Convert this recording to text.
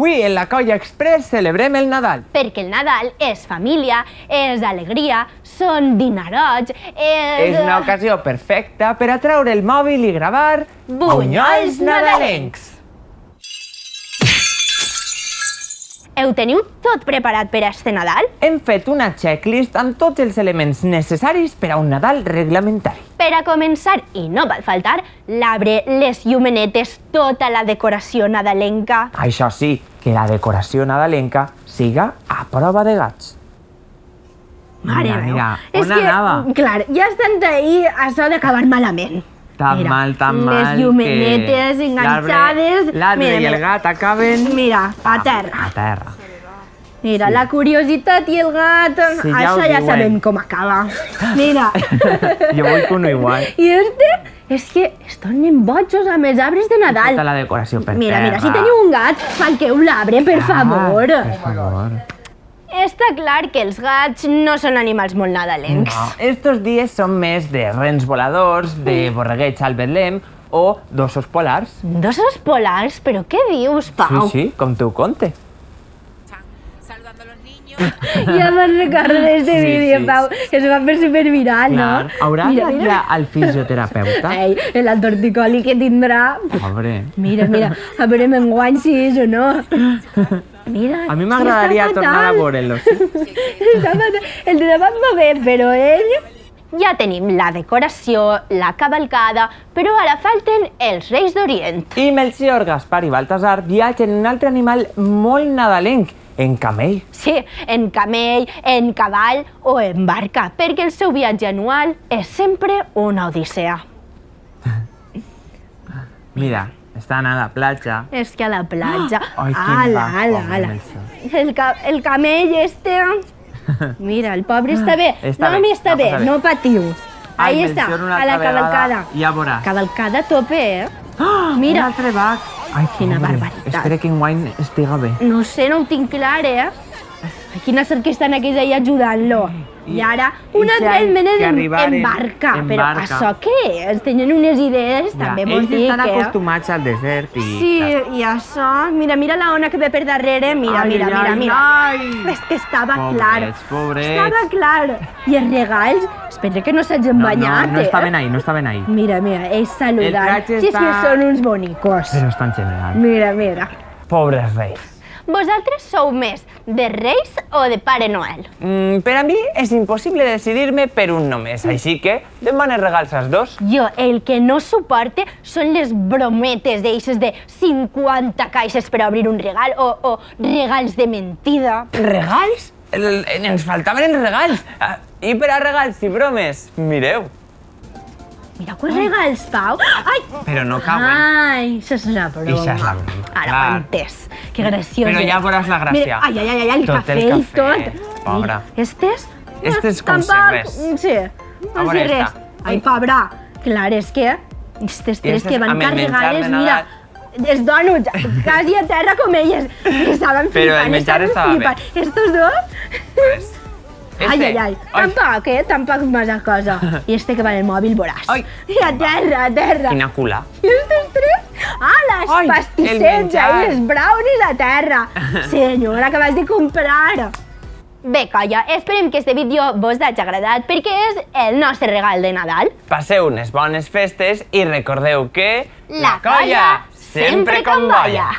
Avui en la Colla Express celebrem el Nadal. Perquè el Nadal és família, és alegria, són dinarots, És una ocasió perfecta per a treure el mòbil i gravar bunyols nadalencs. Ho teniu tot preparat per a este Nadal? Hem fet una checklist amb tots els elements necessaris per a un Nadal reglamentari. Per a començar, i no val faltar, l'arbre, les llumenetes, tota la decoració nadalenca. Això sí, que la decoració nadalenca siga a prova de gats. Mare Mira, meva. mira, És on que, anava? clar, ja estan ahir això d'acabar malament. Tan mal, les llumenetes que enganxades. l'arbre i el gat acaben... Mira, a terra. A terra. Mira, Sí. la curiositat i el gat, Sí, ja això ho ja diuen. sabem com acaba. Mira. Jo vull que uno igual. I és que estan bojos amb els arbres de Nadal. Tota la decoració per Mira, terra. mira, si teniu un gat, falqueu l'arbre, per favor. Per favor. Està clar que els gats no són animals molt nadalencs. No, estos dies són més de rens voladors, de borreguets al Betlem o d'ossos polars. D'ossos polars? Però què dius, Pau? Sí, com te ho conte. Saludando a los niños. Ja me'n recordo d'este Sí, vídeo, sí. Pau. Es va fer superviral, no? Haurà Mira, d'anar mira. al fisioterapeuta? Ei, el torticoli que tindrà. Pobre. Mira, mira, a veure enguany si és o no. Mira, A mi m'agradaria tornar a veure-lo. Sí? Està fatal. El de davant va bé, però ell... Ja tenim la decoració, la cavalcada, però ara falten els Reis d'Orient. I Melcior, Gaspar i Baltasar viatgen en un altre animal molt nadalenc, en camell. Sí, en camell, en cavall o en barca, perquè el seu viatge anual és sempre una odissea. Mira, estan a la platja. És que a la platja... Ai, quin ala, va, ala, pobre ala. Melcior. El camell este... Mira, el pobre està bé. Està no, bé, està no bé, passa res. no patiu. Ai, Ahí està, Melcior, una a la altra vegada, cavalcada. ja veuràs. Cavalcada a tope, eh? Un Mira, altre bac. Ai, Quina pobre. barbaritat. Espera que enguany estiga bé. no sé, no ho tinc clar, eh? Quina sort que estan aquells ahí ajudant-lo. I ara, una i altra que mena arribaren en barca. en Però barca. això què és? Tenen unes idees, també vos ells dic, estan eh? acostumats al desert i... Sí, i això... Mira, mira la ona que ve per darrere. Mira, Ai, mira, ai, mira, ai, mira. ai. És que estava Pobrets, clar. pobrets. Estava clar. I els regals? Espera que no s'hagin No, banyat, no estaven ahí, no estaven ahí. Mira, mira, ells saludant. traje Si és que està- són uns bonicos. Però estan generant. Mira, mira. Pobres reis. Vosaltres sou més de Reis o de Pare Noel? Per a mi és impossible decidir-me per un només, així que demane regals als dos. Jo el que no suporte són les brometes d'eixes de 50 caixes per obrir un regal o regals de mentida. Regals? Ens faltaven els regals. I per a regals i bromes, mireu. Mira quants regals, Pau. Ai! Però no cauen. Ai, això és una broma. Això és la broma, Ara clar. ho he entès. Que graciós. Però ja veuràs la gràcia. Mira, ai, ai, ai, ai, el Tot cafè el i cafè, tot. pobra. Mira, estes? Estes com si Tampoc, res. Sí, A com si veure res. esta. Ai, pobra. Clar, és que estes tres estes que van amb el menjar carregades, de mira, els donuts, quasi a terra com elles. Estaven Però el flipant, menjar estaven estava bé. flipant. Estos dos? Pues, Ai, ai, ai. Tampoc, tampoc massa cosa. I este que va en el mòbil, veuràs. Ai. I a terra, a terra. Quina cula. I estos tres? Ah, les Ai, el pastissets, menjar. i els brownies a terra. Senyora, que vas de comprar. Bé, colla, esperem que este vídeo vos hagi agradat perquè és el nostre regal de Nadal. Passeu unes bones festes i recordeu que La colla sempre con bolla.